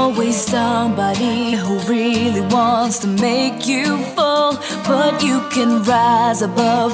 always somebody who really wants to make you fall, but you can rise above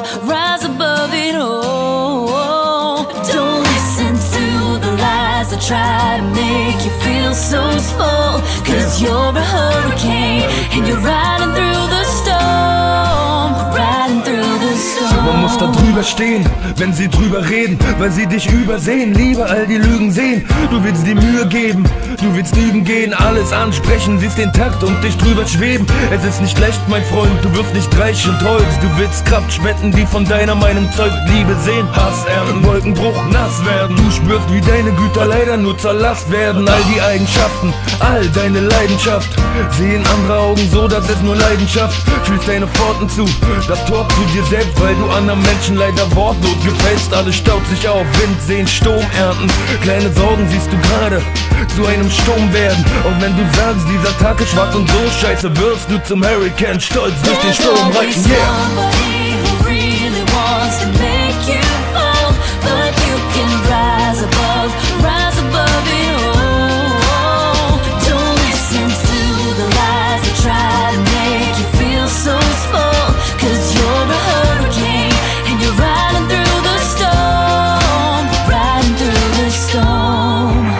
it all. Don't listen to the lies that try to make you feel so small, 'cause you're a hurricane and you're riding through the storm, riding through the storm. Man muss da drüber stehen, wenn sie drüber reden, weil sie dich übersehen, lieber all die Lügen sehen. Du willst die Mühe geben, du willst üben gehen, alles ansprechen, siehst den Takt und dich drüber schweben. Es ist nicht leicht, mein Freund, du wirst nicht reich und Holz. Du willst Kraft spenden, die von deiner Meinung zeugt. Liebe sehen, Hass ernten, Wolkenbruch, nass werden. Du spürst, wie deine Güter leider nur zur Last werden. All die Eigenschaften, all deine Leidenschaft sehen andere Augen so, dass es nur Leidenschaft. Schließ deine Pforten zu, das Tor zu dir selbst, weil du anderen Menschen leider wortlos gefällst. Alles staut sich auf, Wind sehen, Sturm ernten. Kleine Sorgen siehst du gerade zu einem Sturm werden. Und wenn du sagst, dieser Tag ist schwarz und so scheiße, wirst du zum Hurricane, stolz durch den Sturm reiten. Yeah! Somebody who really wants to make you fall, but you can rise above it all. Don't listen to the lies that try to make you feel so small, 'cause you're a hurricane and you're riding through the storm, riding through the storm.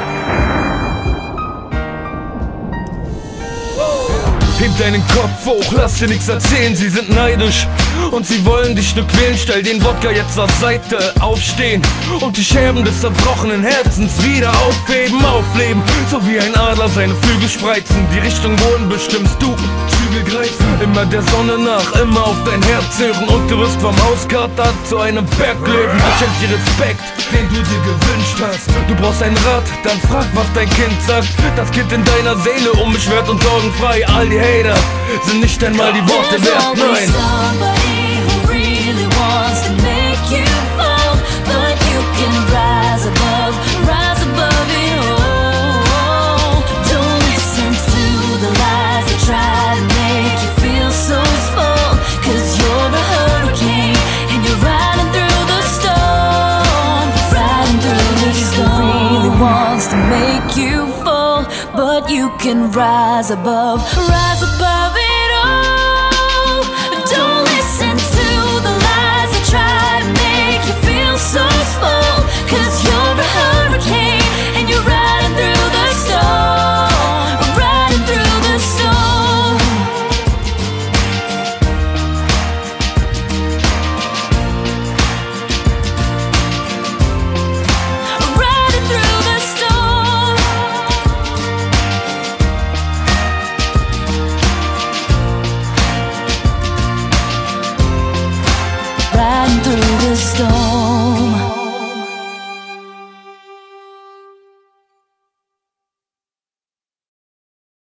Heb deinen Kopf hoch, lass dir nichts erzählen, sie sind neidisch und sie wollen dich nur quälen. Stell den Wodka jetzt zur Seite, aufstehen und die Scherben des zerbrochenen Herzens wieder aufheben, aufleben. So wie ein Adler seine Flügel spreizen, die Richtung wohin bestimmst du, Zügel greifen. Immer der Sonne nach, immer auf dein Herz hören und du wirst vom Hauskater zu einem Berglöwen. Schenk dir Respekt, den du dir gewünscht hast. Du brauchst ein Rat, dann frag, was dein Kind sagt. Das Kind in deiner Seele, unbeschwert und sorgenfrei. All die Hater sind nicht einmal die Worte wert, nein. Somebody who really wants to make you fall, but you can rise above it all. Don't listen to the lies that try to make you feel so small, 'cause you're a hurricane and you're riding through the storm, riding through the storm. Really wants to make you fall, but you can rise above